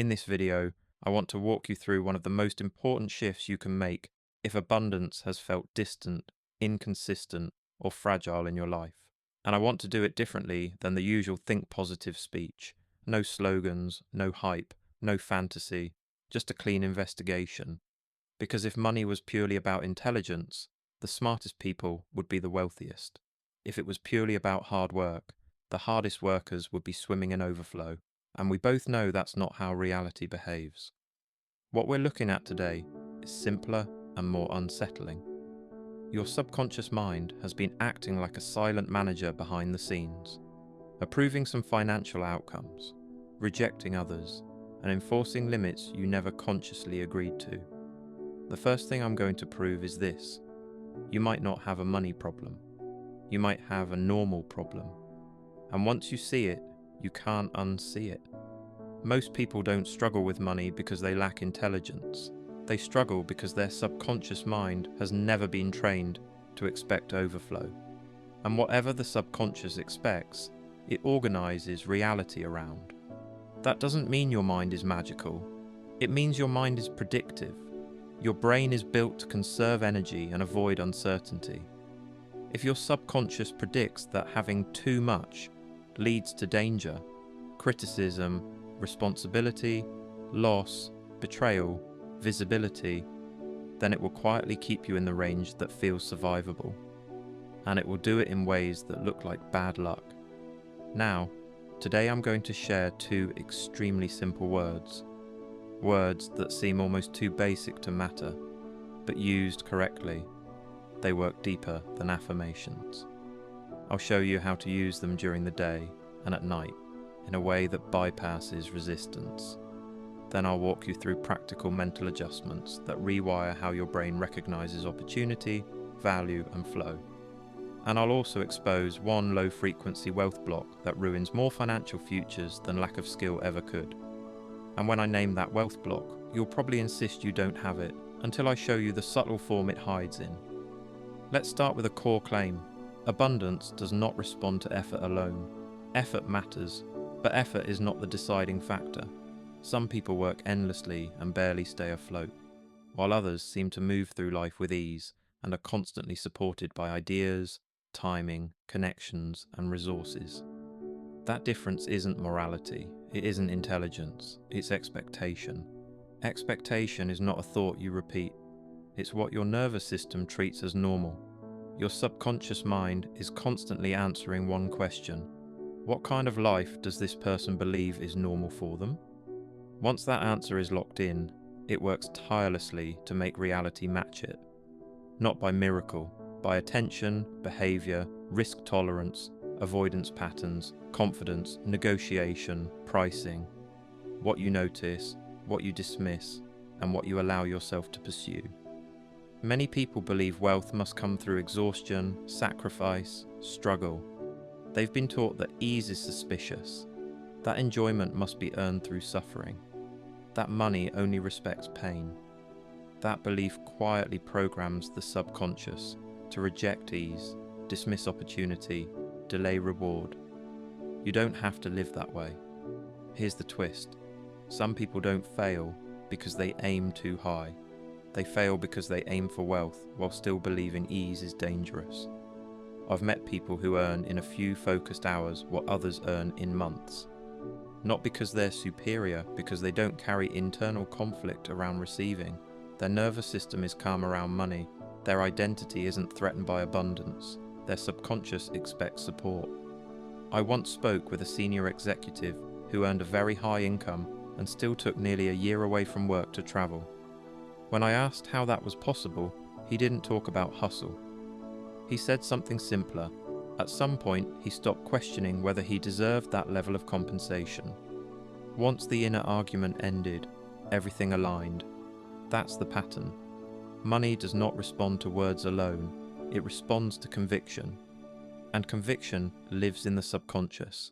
In this video, I want to walk you through one of the most important shifts you can make if abundance has felt distant, inconsistent, or fragile in your life. And I want to do it differently than the usual think positive speech. No slogans, no hype, no fantasy, just a clean investigation. Because if money was purely about intelligence, the smartest people would be the wealthiest. If it was purely about hard work, the hardest workers would be swimming in overflow. And we both know that's not how reality behaves. What we're looking at today is simpler and more unsettling. Your subconscious mind has been acting like a silent manager behind the scenes, approving some financial outcomes, rejecting others, and enforcing limits you never consciously agreed to. The first thing I'm going to prove is this: you might not have a money problem. You might have a normal problem. And once you see it, you can't unsee it. Most people don't struggle with money because they lack intelligence. They struggle because their subconscious mind has never been trained to expect overflow. And whatever the subconscious expects, it organizes reality around. That doesn't mean your mind is magical. It means your mind is predictive. Your brain is built to conserve energy and avoid uncertainty. If your subconscious predicts that having too much leads to danger, criticism, responsibility, loss, betrayal, visibility, then it will quietly keep you in the range that feels survivable. And it will do it in ways that look like bad luck. Now, today I'm going to share two extremely simple words. Words that seem almost too basic to matter, but used correctly, they work deeper than affirmations. I'll show you how to use them during the day and at night in a way that bypasses resistance. Then I'll walk you through practical mental adjustments that rewire how your brain recognizes opportunity, value, and flow. And I'll also expose one low-frequency wealth block that ruins more financial futures than lack of skill ever could. And when I name that wealth block, you'll probably insist you don't have it until I show you the subtle form it hides in. Let's start with a core claim. Abundance does not respond to effort alone. Effort matters, but effort is not the deciding factor. Some people work endlessly and barely stay afloat, while others seem to move through life with ease and are constantly supported by ideas, timing, connections, and resources. That difference isn't morality, it isn't intelligence, it's expectation. Expectation is not a thought you repeat, it's what your nervous system treats as normal. Your subconscious mind is constantly answering one question: what kind of life does this person believe is normal for them? Once that answer is locked in, it works tirelessly to make reality match it. Not by miracle, by attention, behavior, risk tolerance, avoidance patterns, confidence, negotiation, pricing. What you notice, what you dismiss, and what you allow yourself to pursue. Many people believe wealth must come through exhaustion, sacrifice, struggle. They've been taught that ease is suspicious, that enjoyment must be earned through suffering, that money only respects pain. That belief quietly programs the subconscious to reject ease, dismiss opportunity, delay reward. You don't have to live that way. Here's the twist. Some people don't fail because they aim too high. They fail because they aim for wealth while still believing ease is dangerous. I've met people who earn in a few focused hours what others earn in months. Not because they're superior, because they don't carry internal conflict around receiving. Their nervous system is calm around money. Their identity isn't threatened by abundance. Their subconscious expects support. I once spoke with a senior executive who earned a very high income and still took nearly a year away from work to travel. When I asked how that was possible, he didn't talk about hustle. He said something simpler. At some point, he stopped questioning whether he deserved that level of compensation. Once the inner argument ended, everything aligned. That's the pattern. Money does not respond to words alone, it responds to conviction. And conviction lives in the subconscious.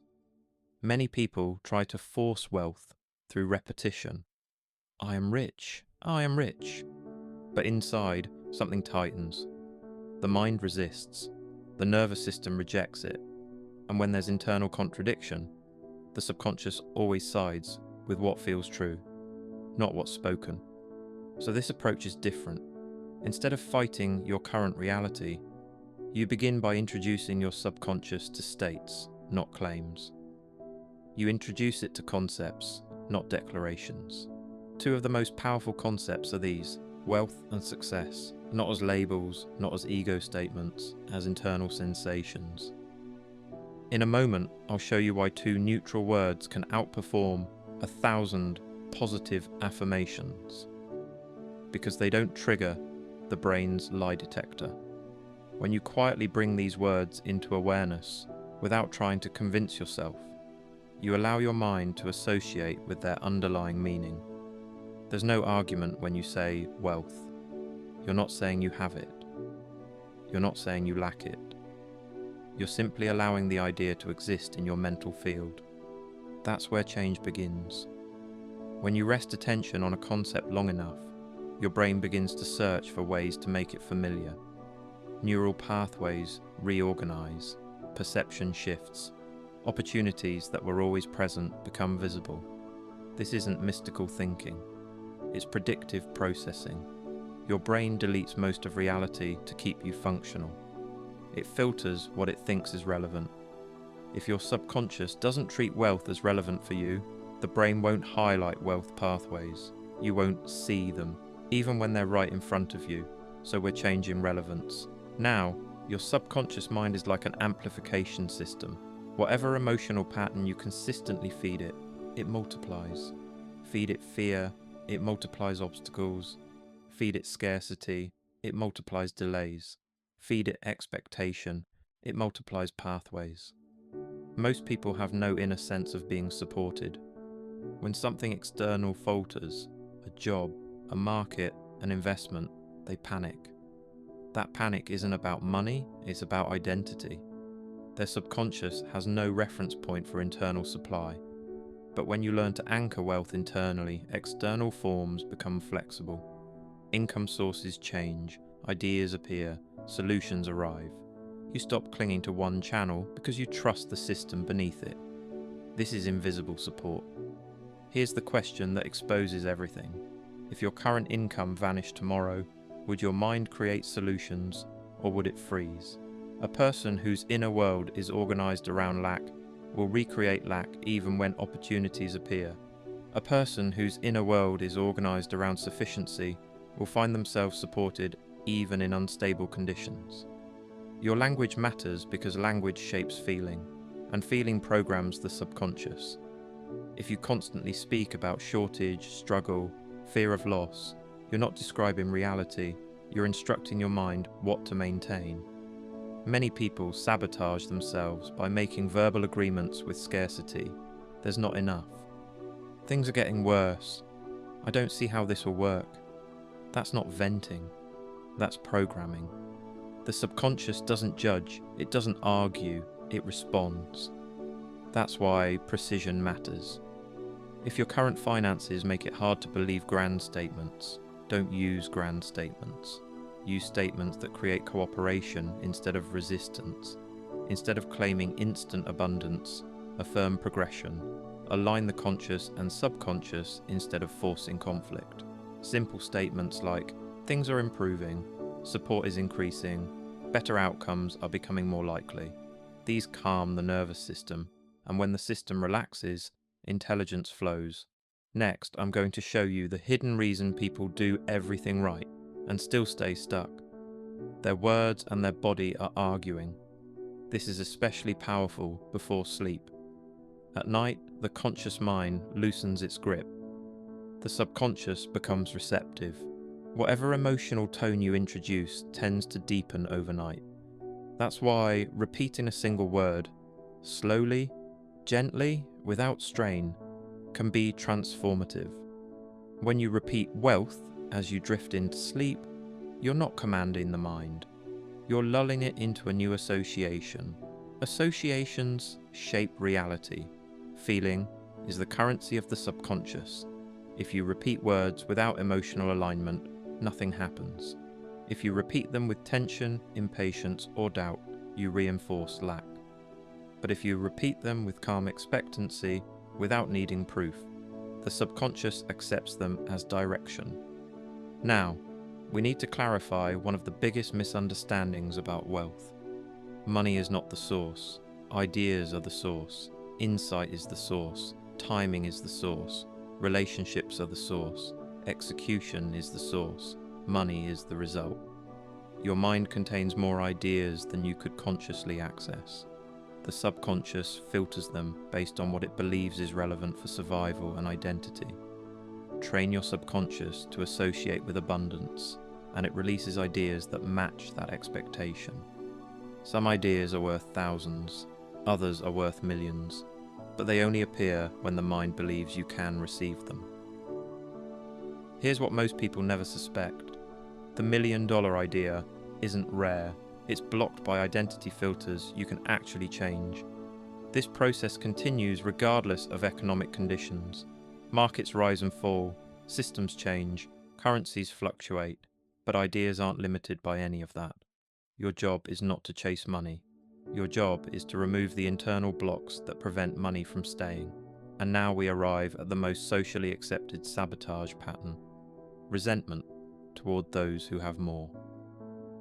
Many people try to force wealth through repetition. I am rich, I am rich. But inside, something tightens. The mind resists. The nervous system rejects it. And when there's internal contradiction, the subconscious always sides with what feels true, not what's spoken. So this approach is different. Instead of fighting your current reality, you begin by introducing your subconscious to states, not claims. You introduce it to concepts, not declarations. Two of the most powerful concepts are these: wealth and success, not as labels, not as ego statements, as internal sensations. In a moment, I'll show you why two neutral words can outperform 1,000 positive affirmations. Because they don't trigger the brain's lie detector. When you quietly bring these words into awareness, without trying to convince yourself, you allow your mind to associate with their underlying meaning. There's no argument when you say wealth. You're not saying you have it. You're not saying you lack it. You're simply allowing the idea to exist in your mental field. That's where change begins. When you rest attention on a concept long enough, your brain begins to search for ways to make it familiar. Neural pathways reorganize, perception shifts, opportunities that were always present become visible. This isn't mystical thinking, it's predictive processing. Your brain deletes most of reality to keep you functional. It filters what it thinks is relevant. If your subconscious doesn't treat wealth as relevant for you, the brain won't highlight wealth pathways. You won't see them, even when they're right in front of you. So we're changing relevance. Now, your subconscious mind is like an amplification system. Whatever emotional pattern you consistently feed it, it multiplies. Feed it fear, it multiplies obstacles. Feed it scarcity, it multiplies delays. Feed it expectation, it multiplies pathways. Most people have no inner sense of being supported. When something external falters, a job, a market, an investment, they panic. That panic isn't about money, it's about identity. Their subconscious has no reference point for internal supply. But when you learn to anchor wealth internally, external forms become flexible. Income sources change, ideas appear, solutions arrive. You stop clinging to one channel because you trust the system beneath it. This is invisible support. Here's the question that exposes everything. If your current income vanished tomorrow, would your mind create solutions, or would it freeze? A person whose inner world is organized around lack will recreate lack even when opportunities appear. A person whose inner world is organized around sufficiency will find themselves supported even in unstable conditions. Your language matters because language shapes feeling, and feeling programs the subconscious. If you constantly speak about shortage, struggle, fear of loss, you're not describing reality, you're instructing your mind what to maintain. Many people sabotage themselves by making verbal agreements with scarcity. There's not enough. Things are getting worse. I don't see how this will work. That's not venting. That's programming. The subconscious doesn't judge, it doesn't argue, it responds. That's why precision matters. If your current finances make it hard to believe grand statements, don't use grand statements. Use statements that create cooperation instead of resistance. Instead of claiming instant abundance, affirm progression. Align the conscious and subconscious instead of forcing conflict. Simple statements like, things are improving, support is increasing, better outcomes are becoming more likely. These calm the nervous system, and when the system relaxes, intelligence flows. Next, I'm going to show you the hidden reason people do everything right and still stay stuck. Their words and their body are arguing. This is especially powerful before sleep. At night, the conscious mind loosens its grip. The subconscious becomes receptive. Whatever emotional tone you introduce tends to deepen overnight. That's why repeating a single word, slowly, gently, without strain, can be transformative. When you repeat wealth as you drift into sleep, you're not commanding the mind. You're lulling it into a new association. Associations shape reality. Feeling is the currency of the subconscious. If you repeat words without emotional alignment, nothing happens. If you repeat them with tension, impatience, or doubt, you reinforce lack. But if you repeat them with calm expectancy, without needing proof, The subconscious accepts them as direction. Now, we need to clarify one of the biggest misunderstandings about wealth. Money is not the source. Ideas are the source. Insight is the source. Timing is the source. Relationships are the source. Execution is the source. Money is the result. Your mind contains more ideas than you could consciously access. The subconscious filters them based on what it believes is relevant for survival and identity. Train your subconscious to associate with abundance, and it releases ideas that match that expectation. Some ideas are worth thousands, others are worth millions, but they only appear when the mind believes you can receive them. Here's what most people never suspect. The $1 million idea isn't rare. It's blocked by identity filters you can actually change. This process continues regardless of economic conditions. Markets rise and fall, systems change, currencies fluctuate, but ideas aren't limited by any of that. Your job is not to chase money. Your job is to remove the internal blocks that prevent money from staying. And now we arrive at the most socially accepted sabotage pattern: resentment toward those who have more.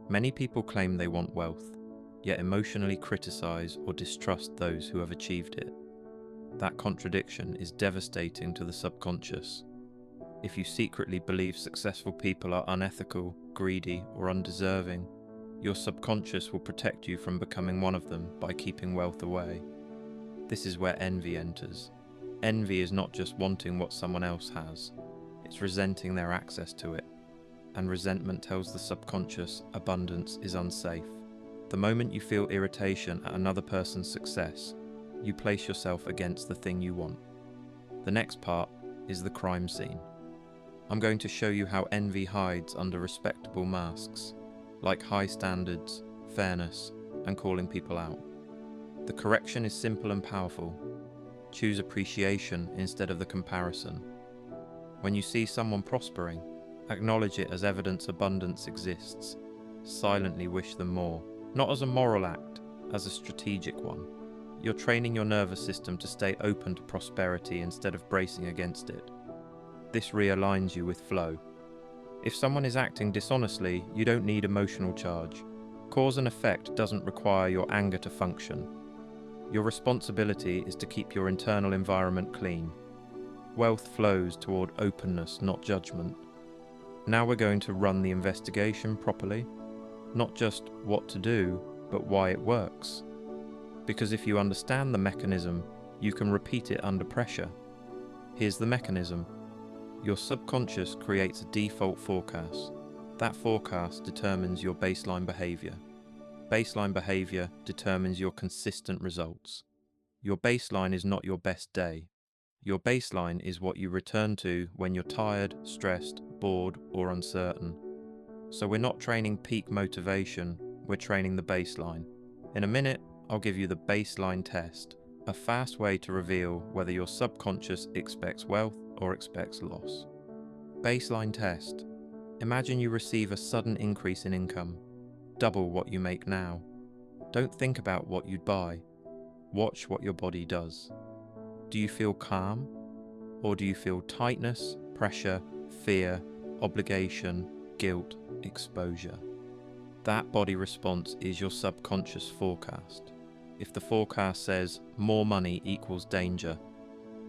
Many people claim they want wealth, yet emotionally criticize or distrust those who have achieved it. That contradiction is devastating to the subconscious. If you secretly believe successful people are unethical, greedy, or undeserving, your subconscious will protect you from becoming one of them by keeping wealth away. This is where envy enters. Envy is not just wanting what someone else has, it's resenting their access to it. And resentment tells the subconscious abundance is unsafe. The moment you feel irritation at another person's success, you place yourself against the thing you want. The next part is the crime scene. I'm going to show you how envy hides under respectable masks, like high standards, fairness, and calling people out. The correction is simple and powerful. Choose appreciation instead of the comparison. When you see someone prospering, acknowledge it as evidence abundance exists. Silently wish them more, not as a moral act, as a strategic one. You're training your nervous system to stay open to prosperity instead of bracing against it. This realigns you with flow. If someone is acting dishonestly, you don't need emotional charge. Cause and effect doesn't require your anger to function. Your responsibility is to keep your internal environment clean. Wealth flows toward openness, not judgment. Now we're going to run the investigation properly. Not just what to do, but why it works. Because if you understand the mechanism, you can repeat it under pressure. Here's the mechanism. Your subconscious creates a default forecast. That forecast determines your baseline behavior. Baseline behavior determines your consistent results. Your baseline is not your best day. Your baseline is what you return to when you're tired, stressed, bored, or uncertain. So we're not training peak motivation, we're training the baseline. In a minute, I'll give you the baseline test, a fast way to reveal whether your subconscious expects wealth or expects loss. Baseline test. Imagine you receive a sudden increase in income, double what you make now. Don't think about what you'd buy. Watch what your body does. Do you feel calm? Or do you feel tightness, pressure, fear, obligation, guilt, exposure? That body response is your subconscious forecast. If the forecast says more money equals danger,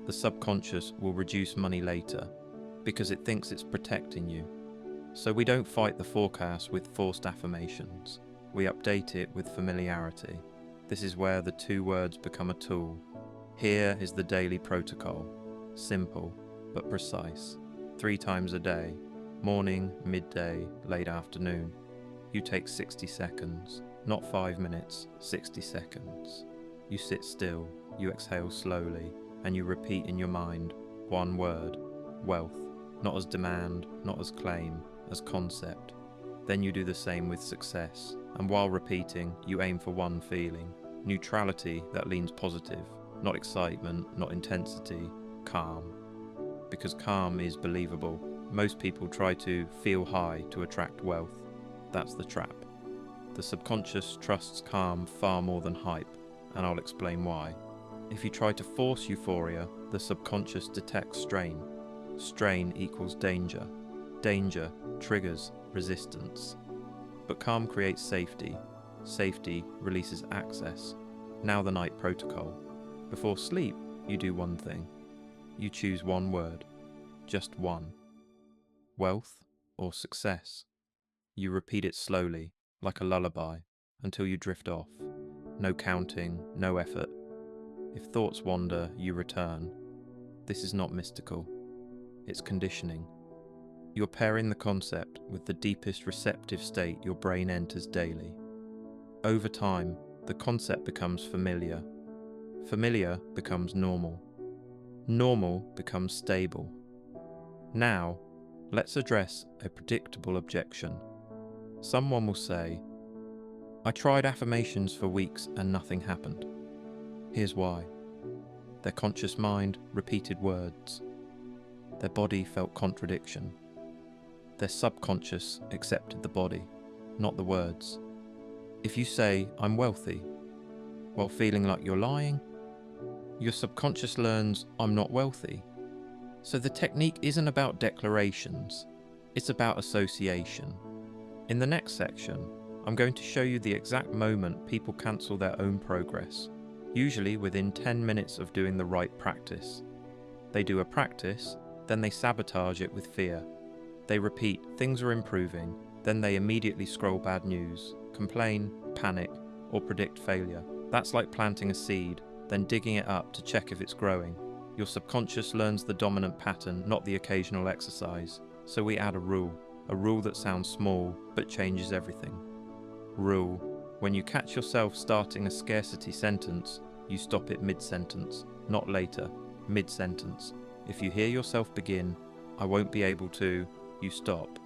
the subconscious will reduce money later because it thinks it's protecting you. So we don't fight the forecast with forced affirmations. We update it with familiarity. This is where the two words become a tool. Here is the daily protocol. Simple, but precise. 3 times a day. Morning, midday, late afternoon. You take 60 seconds. Not 5 minutes, 60 seconds. You sit still, you exhale slowly, and you repeat in your mind one word: wealth. Not as demand, not as claim, as concept. Then you do the same with success, and while repeating, you aim for one feeling: neutrality that leans positive. Not excitement, not intensity, calm. Because calm is believable. Most people try to feel high to attract wealth. That's the trap. The subconscious trusts calm far more than hype, and I'll explain why. If you try to force euphoria, the subconscious detects strain. Strain equals danger. Danger triggers resistance. But calm creates safety. Safety releases access. Now the night protocol. Before sleep, you do one thing. You choose one word. Just one. Wealth or success. You repeat it slowly, like a lullaby, until you drift off. No counting, no effort. If thoughts wander, you return. This is not mystical. It's conditioning. You're pairing the concept with the deepest receptive state your brain enters daily. Over time, the concept becomes familiar. Familiar becomes normal. Normal becomes stable. Now, let's address a predictable objection. Someone will say, I tried affirmations for weeks and nothing happened. Here's why. Their conscious mind repeated words. Their body felt contradiction. Their subconscious accepted the body, not the words. If you say, I'm wealthy, while feeling like you're lying, your subconscious learns, I'm not wealthy. So the technique isn't about declarations, it's about association. In the next section, I'm going to show you the exact moment people cancel their own progress, usually within 10 minutes of doing the right practice. They do a practice, then they sabotage it with fear. They repeat, things are improving, then they immediately scroll bad news, complain, panic, or predict failure. That's like planting a seed, then digging it up to check if it's growing. Your subconscious learns the dominant pattern, not the occasional exercise. So we add a rule that sounds small, but changes everything. Rule: when you catch yourself starting a scarcity sentence, you stop it mid-sentence, not later, mid-sentence. If you hear yourself begin, I won't be able to, you stop,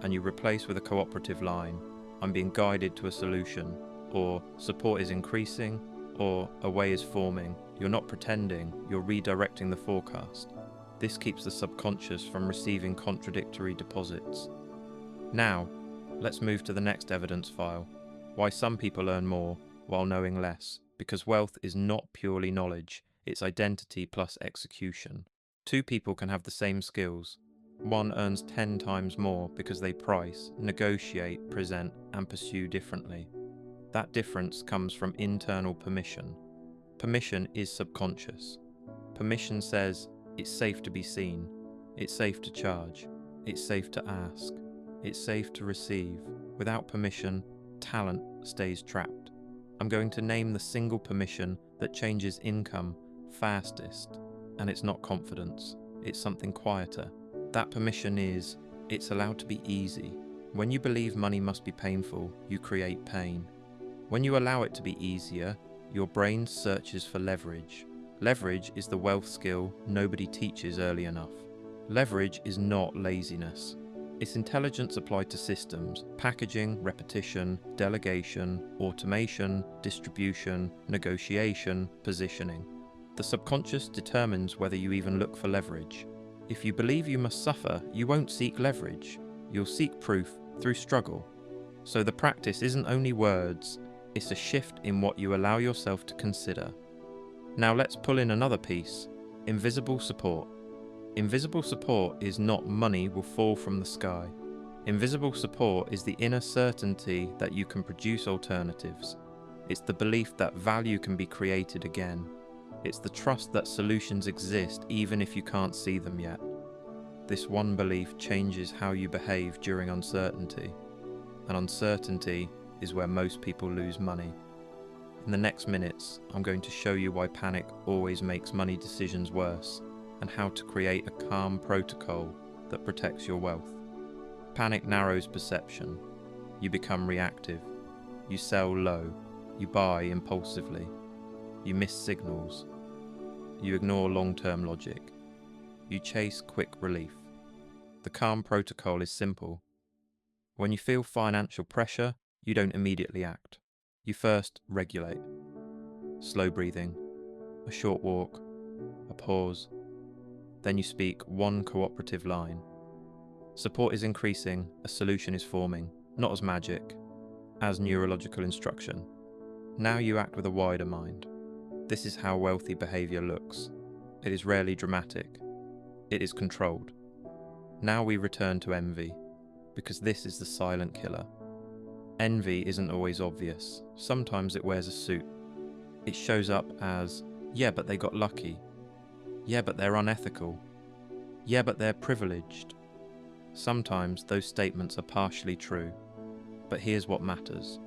and you replace with a cooperative line, I'm being guided to a solution, or support is increasing, or a way is forming. You're not pretending, you're redirecting the forecast. This keeps the subconscious from receiving contradictory deposits. Now, let's move to the next evidence file. Why some people earn more while knowing less. Because wealth is not purely knowledge, it's identity plus execution. Two people can have the same skills. One earns 10 times more because they price, negotiate, present, and pursue differently. That difference comes from internal permission. Permission is subconscious. Permission says, it's safe to be seen, it's safe to charge, it's safe to ask, it's safe to receive. Without permission, talent stays trapped. I'm going to name the single permission that changes income fastest, and it's not confidence, it's something quieter. That permission is, it's allowed to be easy. When you believe money must be painful, you create pain. When you allow it to be easier, your brain searches for leverage. Leverage is the wealth skill nobody teaches early enough. Leverage is not laziness. It's intelligence applied to systems, packaging, repetition, delegation, automation, distribution, negotiation, positioning. The subconscious determines whether you even look for leverage. If you believe you must suffer, you won't seek leverage. You'll seek proof through struggle. So the practice isn't only words, it's a shift in what you allow yourself to consider. Now let's pull in another piece, invisible support. Invisible support is not money will fall from the sky. Invisible support is the inner certainty that you can produce alternatives. It's the belief that value can be created again. It's the trust that solutions exist even if you can't see them yet. This one belief changes how you behave during uncertainty. And uncertainty is where most people lose money. In the next minutes, I'm going to show you why panic always makes money decisions worse, and how to create a calm protocol that protects your wealth. Panic narrows perception. You become reactive. You sell low. You buy impulsively. You miss signals. You ignore long-term logic. You chase quick relief. The calm protocol is simple. When you feel financial pressure, you don't immediately act. You first regulate. Slow breathing, a short walk, a pause. Then you speak one cooperative line. Support is increasing, a solution is forming, not as magic, as neurological instruction. Now you act with a wider mind. This is how wealthy behavior looks. It is rarely dramatic. It is controlled. Now we return to envy, because this is the silent killer. Envy isn't always obvious. Sometimes it wears a suit. It shows up as, yeah, but they got lucky. Yeah, but they're unethical. Yeah, but they're privileged. Sometimes those statements are partially true. But here's what matters.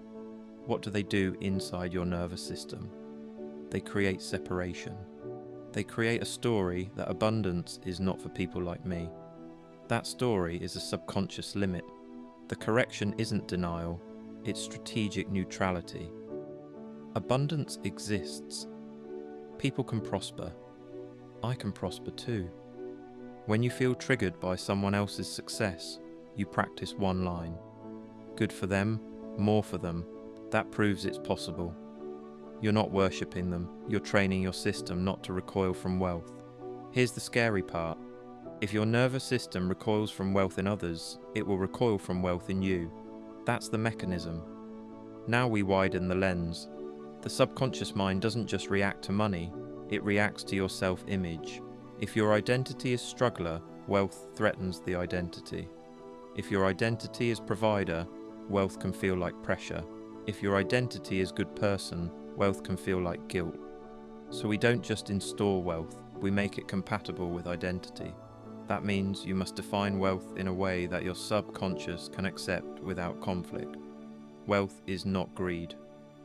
What do they do inside your nervous system? They create separation. They create a story that abundance is not for people like me. That story is a subconscious limit. The correction isn't denial, it's strategic neutrality. Abundance exists. People can prosper. I can prosper too. When you feel triggered by someone else's success, you practice one line. Good for them, more for them. That proves it's possible. You're not worshipping them, you're training your system not to recoil from wealth. Here's the scary part. If your nervous system recoils from wealth in others, it will recoil from wealth in you. That's the mechanism. Now we widen the lens. The subconscious mind doesn't just react to money, it reacts to your self-image. If your identity is struggler, wealth threatens the identity. If your identity is provider, wealth can feel like pressure. If your identity is good person, wealth can feel like guilt. So we don't just install wealth, we make it compatible with identity. That means you must define wealth in a way that your subconscious can accept without conflict. Wealth is not greed.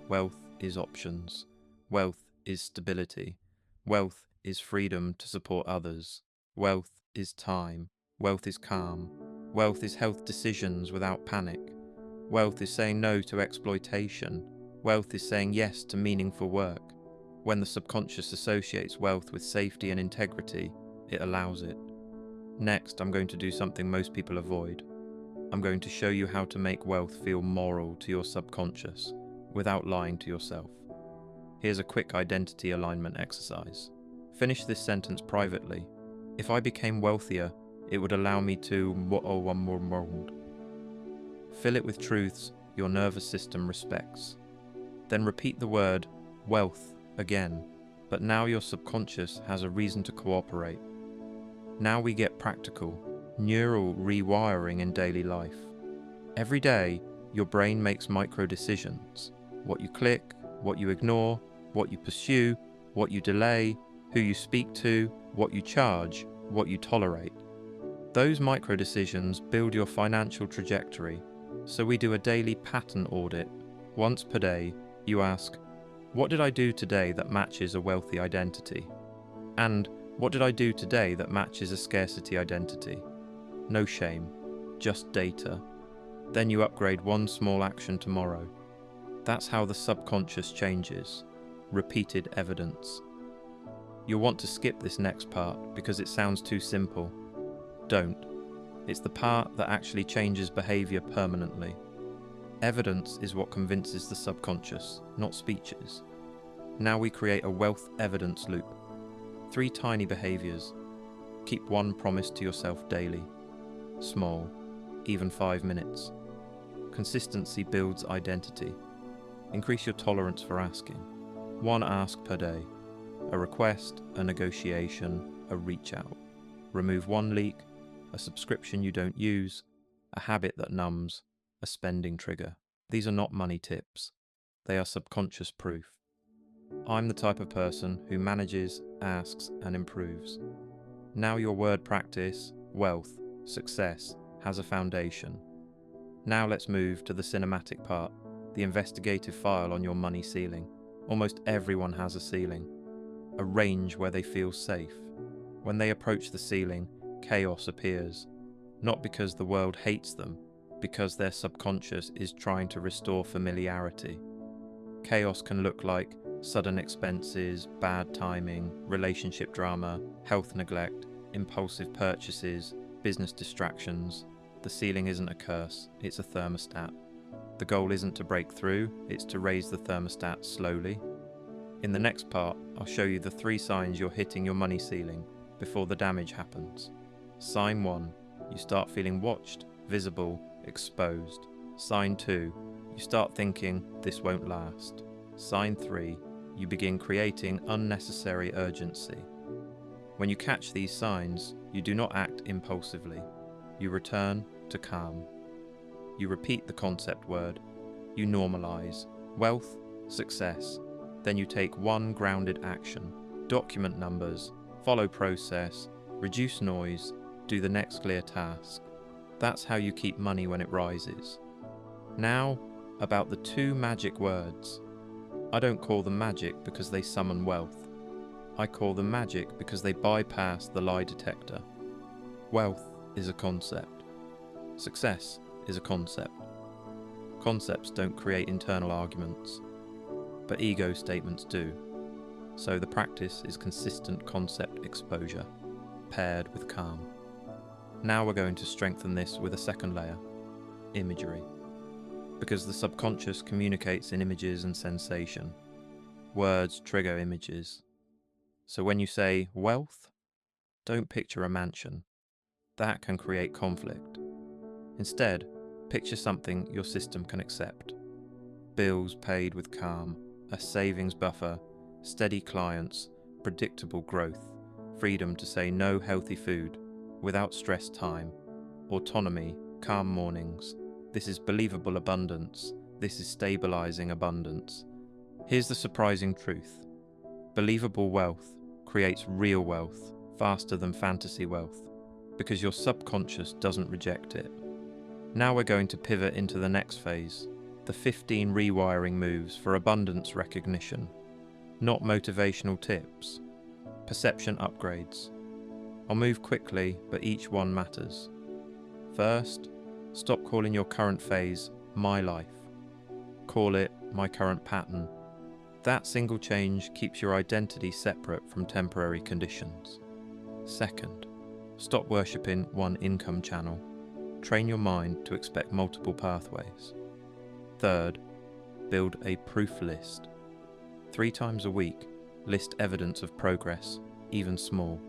Wealth is options. Wealth is stability. Wealth is freedom to support others. Wealth is time. Wealth is calm. Wealth is health decisions without panic. Wealth is saying no to exploitation. Wealth is saying yes to meaningful work. When the subconscious associates wealth with safety and integrity, it allows it. Next, I'm going to do something most people avoid. I'm going to show you how to make wealth feel moral to your subconscious, without lying to yourself. Here's a quick identity alignment exercise. Finish this sentence privately. If I became wealthier, it would allow me to one more world. Fill it with truths your nervous system respects. Then repeat the word wealth again, but now your subconscious has a reason to cooperate. Now we get practical, neural rewiring in daily life. Every day, your brain makes micro decisions. What you click, what you ignore, what you pursue, what you delay, who you speak to, what you charge, what you tolerate. Those micro decisions build your financial trajectory. So we do a daily pattern audit. Once per day, you ask, what did I do today that matches a wealthy identity? And what did I do today that matches a scarcity identity? No shame, just data. Then you upgrade one small action tomorrow. That's how the subconscious changes. Repeated evidence. You'll want to skip this next part because it sounds too simple. Don't. It's the part that actually changes behavior permanently. Evidence is what convinces the subconscious, not speeches. Now we create a wealth evidence loop. 3 tiny behaviors. Keep one promise to yourself daily. Small, even 5 minutes. Consistency builds identity. Increase your tolerance for asking. 1 ask per day. A request, a negotiation, a reach out. Remove 1 leak, a subscription you don't use, a habit that numbs, a spending trigger. These are not money tips. They are subconscious proof. I'm the type of person who manages, asks, and improves. Now your word practice, wealth, success, has a foundation. Now let's move to the cinematic part, the investigative file on your money ceiling. Almost everyone has a ceiling, a range where they feel safe. When they approach the ceiling, chaos appears, not because the world hates them, because their subconscious is trying to restore familiarity. Chaos can look like sudden expenses, bad timing, relationship drama, health neglect, impulsive purchases, business distractions. The ceiling isn't a curse, it's a thermostat. The goal isn't to break through, it's to raise the thermostat slowly. In the next part, I'll show you the 3 signs you're hitting your money ceiling before the damage happens. Sign 1, you start feeling watched, visible, exposed. Sign 2, you start thinking, this won't last. Sign 3, you begin creating unnecessary urgency. When you catch these signs, you do not act impulsively. You return to calm. You repeat the concept word. You normalize wealth, success. Then you take one grounded action. Document numbers, follow process, reduce noise, do the next clear task. That's how you keep money when it rises. Now, about the 2 magic words. I don't call them magic because they summon wealth. I call them magic because they bypass the lie detector. Wealth is a concept. Success is a concept. Concepts don't create internal arguments, but ego statements do. So the practice is consistent concept exposure, paired with calm. Now we're going to strengthen this with a second layer, imagery. Because the subconscious communicates in images and sensation. Words trigger images. So when you say wealth, don't picture a mansion. That can create conflict. Instead, picture something your system can accept. Bills paid with calm, a savings buffer, steady clients, predictable growth, freedom to say no healthy food, without stress time, autonomy, calm mornings. This is believable abundance. This is stabilizing abundance. Here's the surprising truth. Believable wealth creates real wealth faster than fantasy wealth, because your subconscious doesn't reject it. Now we're going to pivot into the next phase, the 15 rewiring moves for abundance recognition. Not motivational tips, perception upgrades. I'll move quickly, but each one matters. First, stop calling your current phase my life. Call it my current pattern. That single change keeps your identity separate from temporary conditions. Second, stop worshipping one income channel. Train your mind to expect multiple pathways. Third, build a proof list. 3 times a week, list evidence of progress, even small.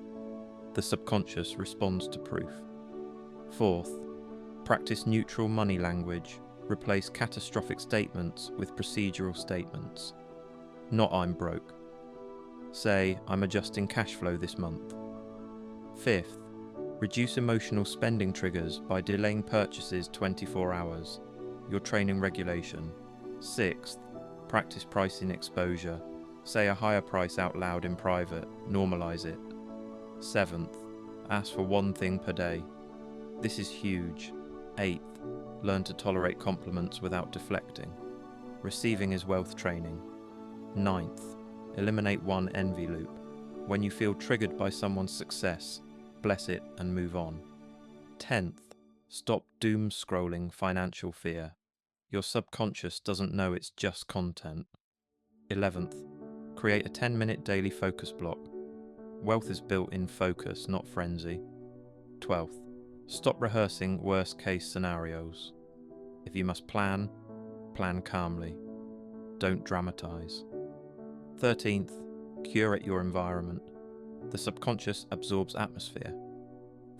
The subconscious responds to proof. Fourth, practice neutral money language. Replace catastrophic statements with procedural statements. Not I'm broke. Say, I'm adjusting cash flow this month. Fifth, reduce emotional spending triggers by delaying purchases 24 hours. You're training regulation. Sixth, practice pricing exposure. Say a higher price out loud in private. Normalize it. Seventh, ask for one thing per day. This is huge. Eighth, learn to tolerate compliments without deflecting. Receiving is wealth training. Ninth, eliminate one envy loop. When you feel triggered by someone's success, bless it and move on. 10th, stop doom scrolling financial fear. Your subconscious doesn't know it's just content. 11th, create a 10-minute daily focus block. Wealth is built in focus, not frenzy. 12th, stop rehearsing worst-case scenarios. If you must plan, plan calmly. Don't dramatize. 13th, curate your environment. The subconscious absorbs atmosphere.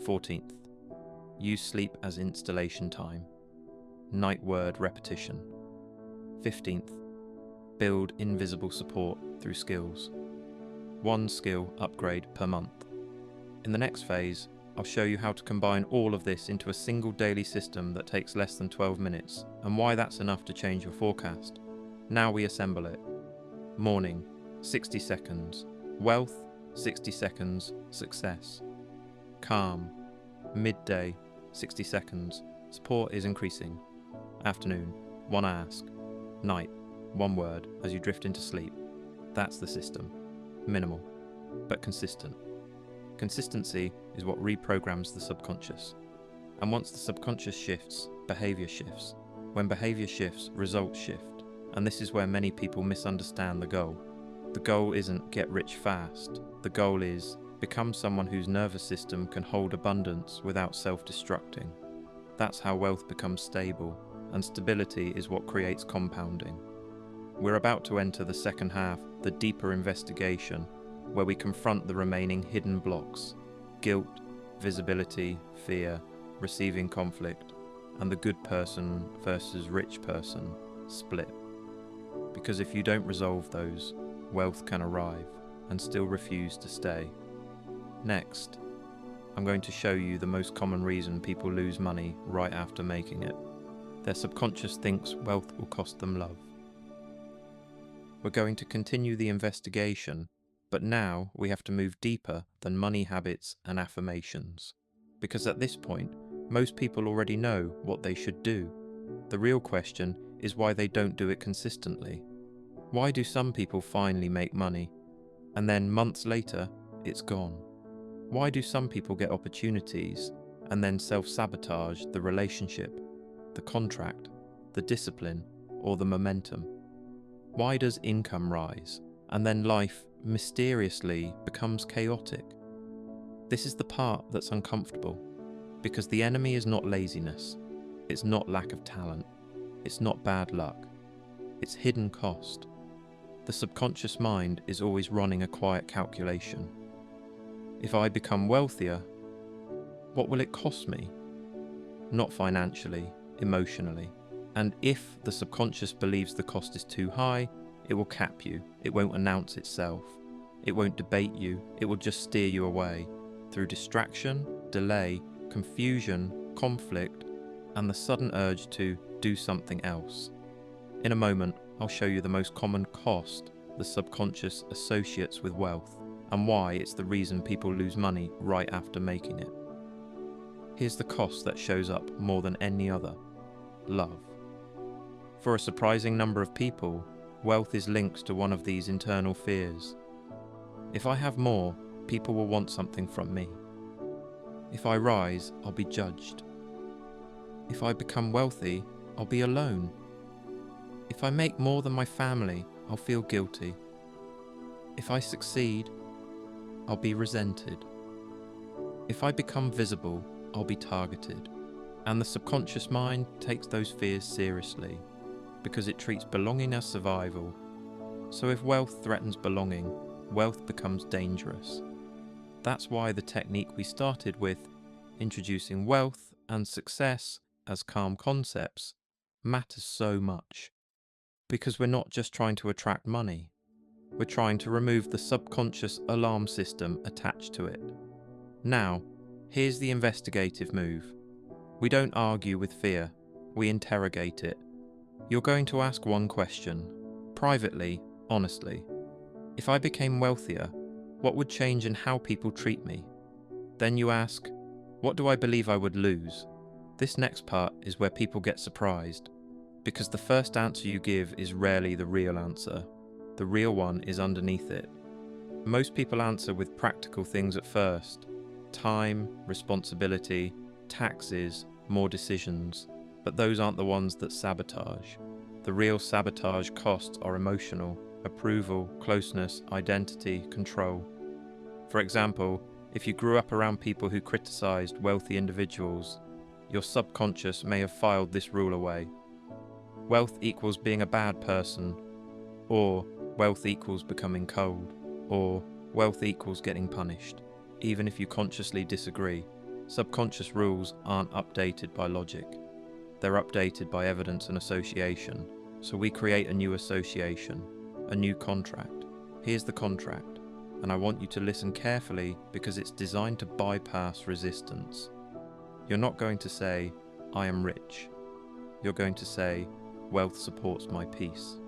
14th, use sleep as installation time. Night word repetition. 15th, build invisible support through skills. 1 skill upgrade per month. In the next phase, I'll show you how to combine all of this into a single daily system that takes less than 12 minutes, and why that's enough to change your forecast. Now we assemble it. Morning, 60 seconds. Wealth, 60 seconds. Success. Calm. Midday, 60 seconds. Support is increasing. Afternoon, 1 ask. Night, 1 word as you drift into sleep. That's the system. Minimal, but consistent. Consistency is what reprograms the subconscious. And once the subconscious shifts, behavior shifts. When behavior shifts, results shift. And this is where many people misunderstand the goal. The goal isn't get rich fast. The goal is become someone whose nervous system can hold abundance without self-destructing. That's how wealth becomes stable, and stability is what creates compounding. We're about to enter the second half, the deeper investigation, where we confront the remaining hidden blocks: guilt, visibility, fear, receiving conflict, and the good person versus rich person split. Because if you don't resolve those, wealth can arrive and still refuse to stay. Next, I'm going to show you the most common reason people lose money right after making it. Their subconscious thinks wealth will cost them love. We're going to continue the investigation, but now we have to move deeper than money habits and affirmations. Because at this point, most people already know what they should do. The real question is why they don't do it consistently. Why do some people finally make money, and then months later, it's gone? Why do some people get opportunities, and then self-sabotage the relationship, the contract, the discipline, or the momentum? Why does income rise, and then life mysteriously becomes chaotic? This is the part that's uncomfortable, because the enemy is not laziness, it's not lack of talent, it's not bad luck, it's hidden cost. The subconscious mind is always running a quiet calculation. If I become wealthier, what will it cost me? Not financially, emotionally. And if the subconscious believes the cost is too high, it will cap you, it won't announce itself, it won't debate you, it will just steer you away through distraction, delay, confusion, conflict, and the sudden urge to do something else. In a moment, I'll show you the most common cost the subconscious associates with wealth, and why it's the reason people lose money right after making it. Here's the cost that shows up more than any other: love. For a surprising number of people, wealth is linked to one of these internal fears. If I have more, people will want something from me. If I rise, I'll be judged. If I become wealthy, I'll be alone. If I make more than my family, I'll feel guilty. If I succeed, I'll be resented. If I become visible, I'll be targeted. And the subconscious mind takes those fears seriously, because it treats belonging as survival. So if wealth threatens belonging, wealth becomes dangerous. That's why the technique we started with, introducing wealth and success as calm concepts, matters so much. Because we're not just trying to attract money, we're trying to remove the subconscious alarm system attached to it. Now, here's the investigative move. We don't argue with fear, we interrogate it. You're going to ask one question, privately, honestly. If I became wealthier, what would change in how people treat me? Then you ask, what do I believe I would lose? This next part is where people get surprised, because the first answer you give is rarely the real answer. The real one is underneath it. Most people answer with practical things at first: time, responsibility, taxes, more decisions. But those aren't the ones that sabotage. The real sabotage costs are emotional: approval, closeness, identity, control. For example, if you grew up around people who criticized wealthy individuals, your subconscious may have filed this rule away. Wealth equals being a bad person, or wealth equals becoming cold, or wealth equals getting punished. Even if you consciously disagree, subconscious rules aren't updated by logic. They're updated by evidence and association. So we create a new association, a new contract. Here's the contract, and I want you to listen carefully because it's designed to bypass resistance. You're not going to say, I am rich. You're going to say, wealth supports my peace.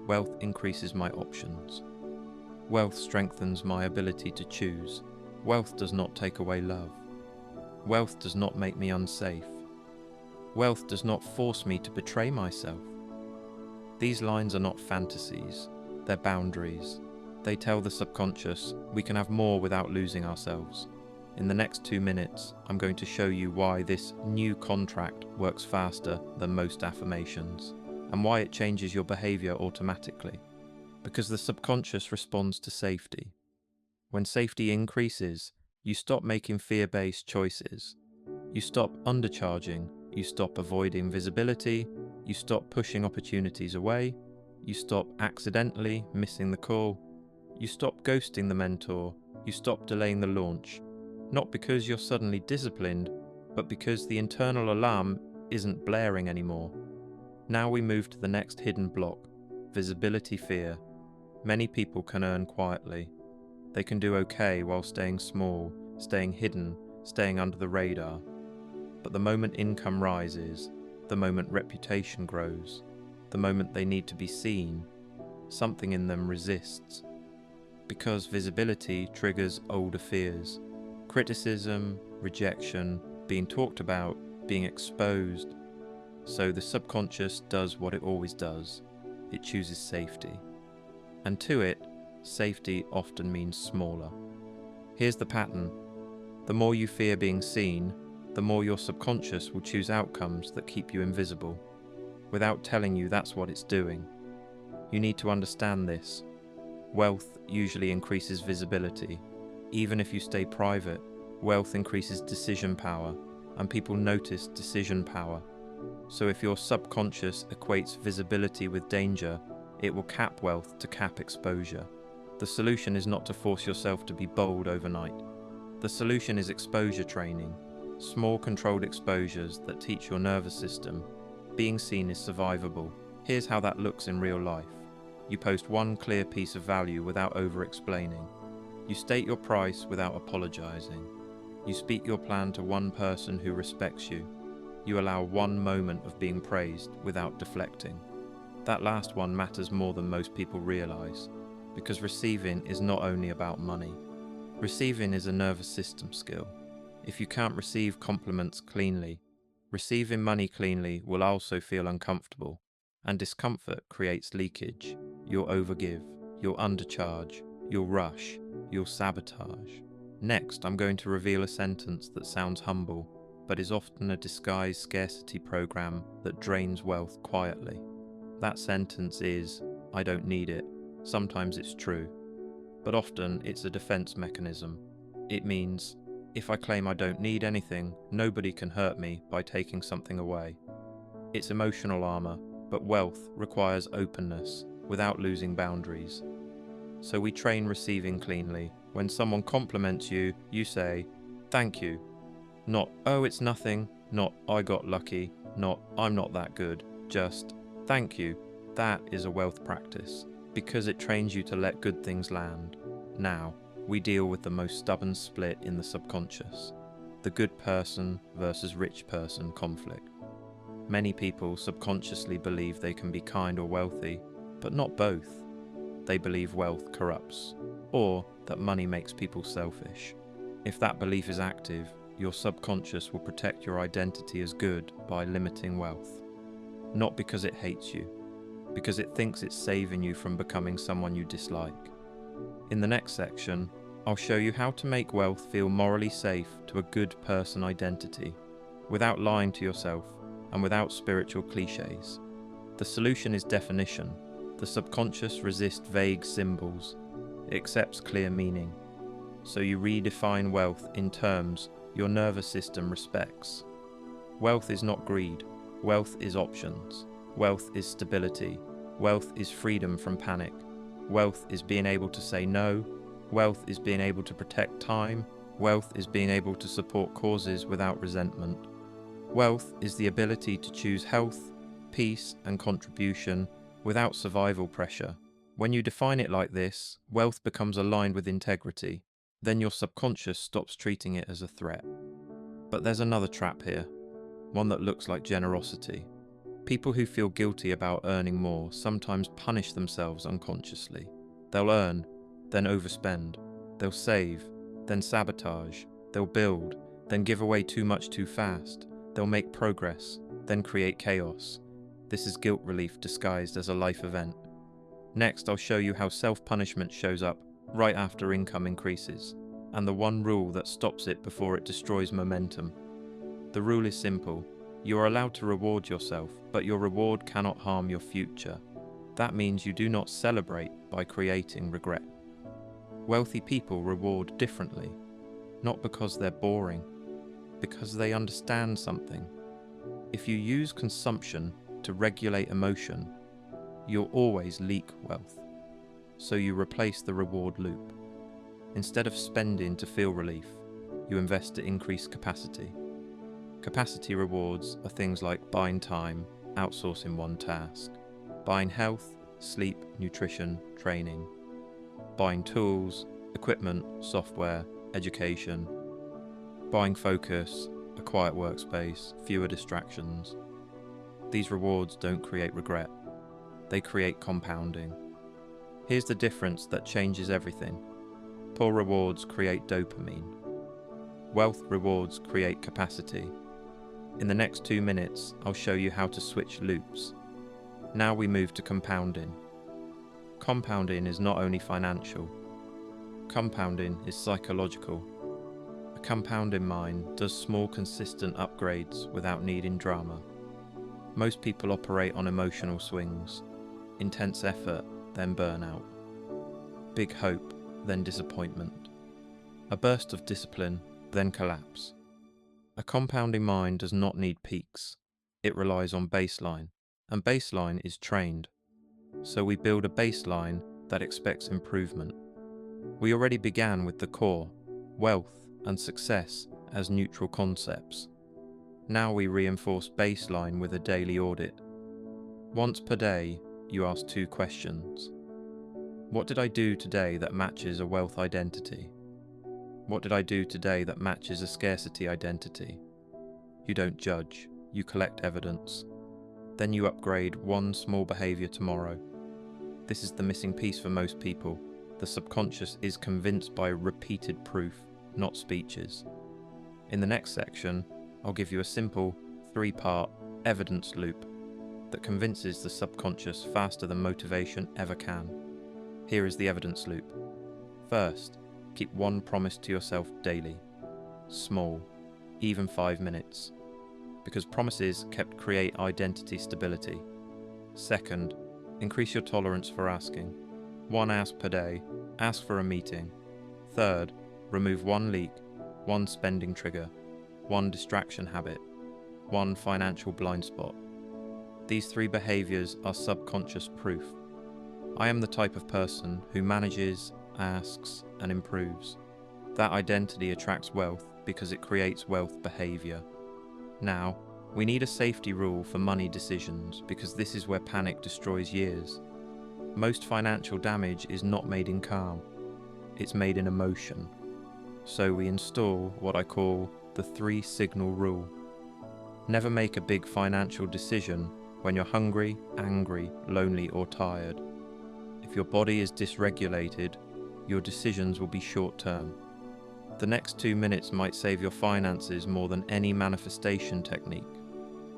Wealth increases my options. Wealth strengthens my ability to choose. Wealth does not take away love. Wealth does not make me unsafe. Wealth does not force me to betray myself. These lines are not fantasies, they're boundaries. They tell the subconscious we can have more without losing ourselves. In the next 2 minutes, I'm going to show you why this new contract works faster than most affirmations, and why it changes your behavior automatically. Because the subconscious responds to safety. When safety increases, you stop making fear-based choices. You stop undercharging, you stop avoiding visibility, you stop pushing opportunities away, you stop accidentally missing the call, you stop ghosting the mentor, you stop delaying the launch. Not because you're suddenly disciplined, but because the internal alarm isn't blaring anymore. Now we move to the next hidden block, visibility fear. Many people can earn quietly. They can do okay while staying small, staying hidden, staying under the radar. But the moment income rises, the moment reputation grows, the moment they need to be seen, something in them resists. Because visibility triggers older fears. Criticism, rejection, being talked about, being exposed. So the subconscious does what it always does. It chooses safety. And to it, safety often means smaller. Here's the pattern. The more you fear being seen, the more your subconscious will choose outcomes that keep you invisible, without telling you that's what it's doing. You need to understand this. Wealth usually increases visibility. Even if you stay private, wealth increases decision power, and people notice decision power. So if your subconscious equates visibility with danger, it will cap wealth to cap exposure. The solution is not to force yourself to be bold overnight. The solution is exposure training, small controlled exposures that teach your nervous system. Being seen is survivable. Here's how that looks in real life. You post one clear piece of value without over-explaining. You state your price without apologizing. You speak your plan to one person who respects you. You allow one moment of being praised without deflecting. That last one matters more than most people realize, because receiving is not only about money. Receiving is a nervous system skill. If you can't receive compliments cleanly, receiving money cleanly will also feel uncomfortable, and discomfort creates leakage. You'll overgive, you'll undercharge, you'll rush, you'll sabotage. Next, I'm going to reveal a sentence that sounds humble, but is often a disguised scarcity program that drains wealth quietly. That sentence is, I don't need it. Sometimes it's true, but often it's a defense mechanism. It means, if I claim I don't need anything, nobody can hurt me by taking something away. It's emotional armor, but wealth requires openness without losing boundaries. So we train receiving cleanly. When someone compliments you, you say, thank you. Not, oh, it's nothing. Not, I got lucky. Not, I'm not that good. Just, thank you. That is a wealth practice, because it trains you to let good things land. Now, we deal with the most stubborn split in the subconscious, the good person versus rich person conflict. Many people subconsciously believe they can be kind or wealthy, but not both. They believe wealth corrupts, or that money makes people selfish. If that belief is active, your subconscious will protect your identity as good by limiting wealth. Not because it hates you, because it thinks it's saving you from becoming someone you dislike. In the next section, I'll show you how to make wealth feel morally safe to a good person identity, without lying to yourself and without spiritual cliches. The solution is definition. The subconscious resists vague symbols. It accepts clear meaning. So you redefine wealth in terms your nervous system respects. Wealth is not greed. Wealth is options. Wealth is stability. Wealth is freedom from panic. Wealth is being able to say no. Wealth is being able to protect time. Wealth is being able to support causes without resentment. Wealth is the ability to choose health, peace, and contribution without survival pressure. When you define it like this, wealth becomes aligned with integrity. Then your subconscious stops treating it as a threat. But there's another trap here, one that looks like generosity. People who feel guilty about earning more sometimes punish themselves unconsciously. They'll earn, then overspend. They'll save, then sabotage. They'll build, then give away too much too fast. They'll make progress, then create chaos. This is guilt relief disguised as a life event. Next, I'll show you how self-punishment shows up right after income increases, and the one rule that stops it before it destroys momentum. The rule is simple. You are allowed to reward yourself, but your reward cannot harm your future. That means you do not celebrate by creating regret. Wealthy people reward differently, not because they're boring, because they understand something. If you use consumption to regulate emotion, you'll always leak wealth. So you replace the reward loop. Instead of spending to feel relief, you invest to increase capacity. Capacity rewards are things like buying time, outsourcing one task, buying health, sleep, nutrition, training. Buying tools, equipment, software, education. Buying focus, a quiet workspace, fewer distractions. These rewards don't create regret. They create compounding. Here's the difference that changes everything. Poor rewards create dopamine. Wealth rewards create capacity. In the next 2 minutes, I'll show you how to switch loops. Now we move to compounding. Compounding is not only financial. Compounding is psychological. A compounding mind does small, consistent upgrades without needing drama. Most people operate on emotional swings. Intense effort, then burnout. Big hope, then disappointment. A burst of discipline, then collapse. A compounding mind does not need peaks. It relies on baseline, and baseline is trained. So we build a baseline that expects improvement. We already began with the core, wealth and success as neutral concepts. Now we reinforce baseline with a daily audit. Once per day, you ask 2 questions. What did I do today that matches a wealth identity? What did I do today that matches a scarcity identity? You don't judge, you collect evidence. Then you upgrade one small behavior tomorrow. This is the missing piece for most people. The subconscious is convinced by repeated proof, not speeches. In the next section, I'll give you a simple 3-part evidence loop that convinces the subconscious faster than motivation ever can. Here is the evidence loop. First, keep one promise to yourself daily. Small, even 5 minutes. Because promises kept create identity stability. Second, increase your tolerance for asking. 1 ask per day, ask for a meeting. Third, remove 1 leak, 1 spending trigger, 1 distraction habit, 1 financial blind spot. These 3 behaviors are subconscious proof. I am the type of person who manages, asks, and improves. That identity attracts wealth because it creates wealth behavior. Now, we need a safety rule for money decisions because this is where panic destroys years. Most financial damage is not made in calm, it's made in emotion. So we install what I call the 3-signal rule. Never make a big financial decision when you're hungry, angry, lonely, or tired. If your body is dysregulated, your decisions will be short-term. The next 2 minutes might save your finances more than any manifestation technique,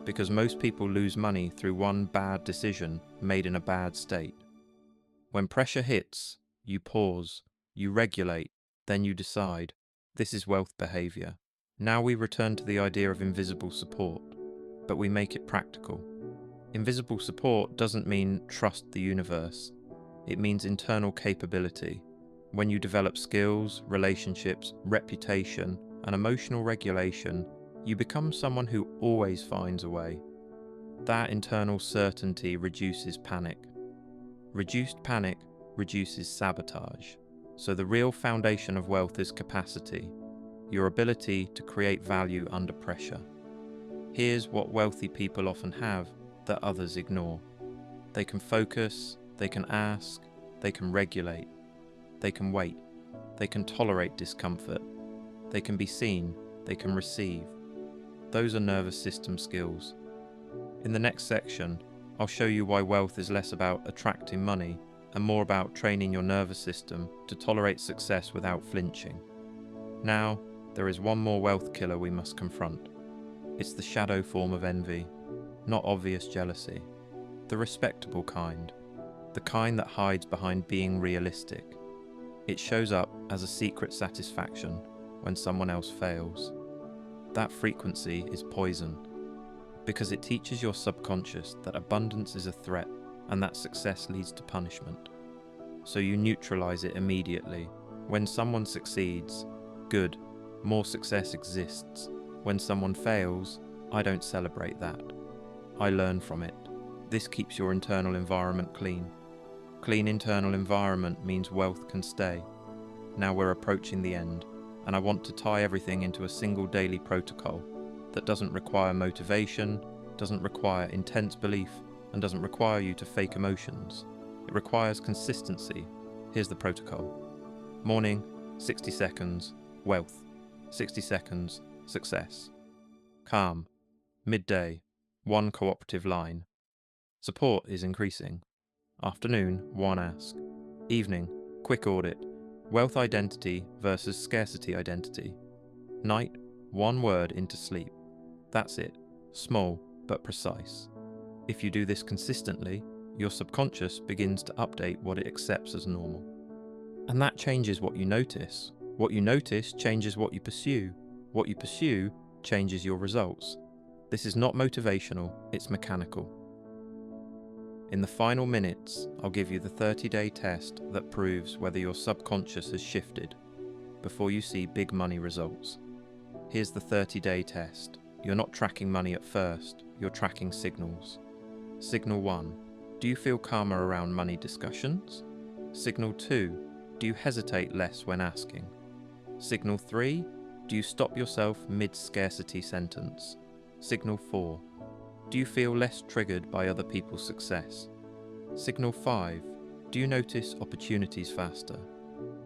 because most people lose money through one bad decision made in a bad state. When pressure hits, you pause, you regulate, then you decide. This is wealth behavior. Now we return to the idea of invisible support, but we make it practical. Invisible support doesn't mean trust the universe. It means internal capability. When you develop skills, relationships, reputation, and emotional regulation, you become someone who always finds a way. That internal certainty reduces panic. Reduced panic reduces sabotage. So the real foundation of wealth is capacity, your ability to create value under pressure. Here's what wealthy people often have that others ignore. They can focus, they can ask, they can regulate. They can wait, they can tolerate discomfort, they can be seen, they can receive. Those are nervous system skills. In the next section, I'll show you why wealth is less about attracting money and more about training your nervous system to tolerate success without flinching. Now, there is one more wealth killer we must confront. It's the shadow form of envy, not obvious jealousy. The respectable kind, the kind that hides behind being realistic. It shows up as a secret satisfaction when someone else fails. That frequency is poison, because it teaches your subconscious that abundance is a threat and that success leads to punishment. So you neutralize it immediately. When someone succeeds, good, more success exists. When someone fails, I don't celebrate that. I learn from it. This keeps your internal environment clean. Clean internal environment means wealth can stay. Now we're approaching the end, and I want to tie everything into a single daily protocol that doesn't require motivation, doesn't require intense belief, and doesn't require you to fake emotions. requires consistency. Here's the protocol. Morning, 60 seconds, wealth. 60 seconds, success. Calm. Midday, one cooperative line. Support is increasing. Afternoon, one ask. Evening, quick audit. Wealth identity versus scarcity identity. Night, one word into sleep. That's it. Small but precise. If you do this consistently, your subconscious begins to update what it accepts as normal. And that changes what you notice. What you notice changes what you pursue. What you pursue changes your results. This is not motivational, it's mechanical. In the final minutes, I'll give you the 30-day test that proves whether your subconscious has shifted before you see big money results. Here's the 30-day test. You're not tracking money at first, you're tracking signals. Signal 1. Do you feel calmer around money discussions? Signal 2. Do you hesitate less when asking? Signal 3. Do you stop yourself mid-scarcity sentence? Signal 4. Do you feel less triggered by other people's success? Signal 5. Do you notice opportunities faster?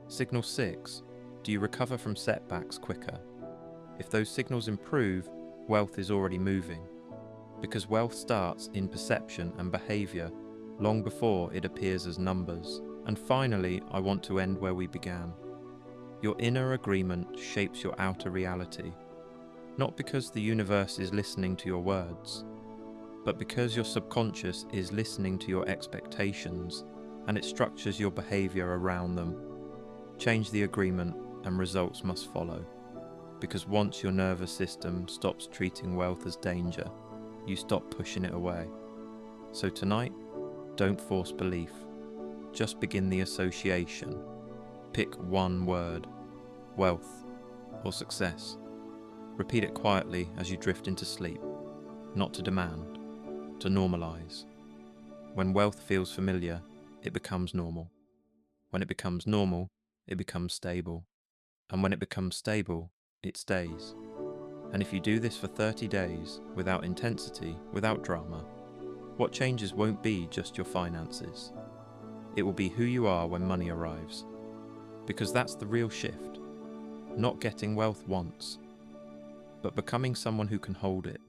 Signal 6. Do you recover from setbacks quicker? If those signals improve, wealth is already moving. Because wealth starts in perception and behavior long before it appears as numbers. And finally, I want to end where we began. Your inner agreement shapes your outer reality. Not because the universe is listening to your words, but because your subconscious is listening to your expectations and it structures your behavior around them. Change the agreement and results must follow. Because once your nervous system stops treating wealth as danger, you stop pushing it away. So tonight, don't force belief. Just begin the association. Pick one word, wealth or success. Repeat it quietly as you drift into sleep, not to demand, to normalize. When wealth feels familiar, it becomes normal. When it becomes normal, it becomes stable. And when it becomes stable, it stays. And if you do this for 30 days, without intensity, without drama, what changes won't be just your finances. It will be who you are when money arrives. Because that's the real shift. Not getting wealth once, but becoming someone who can hold it,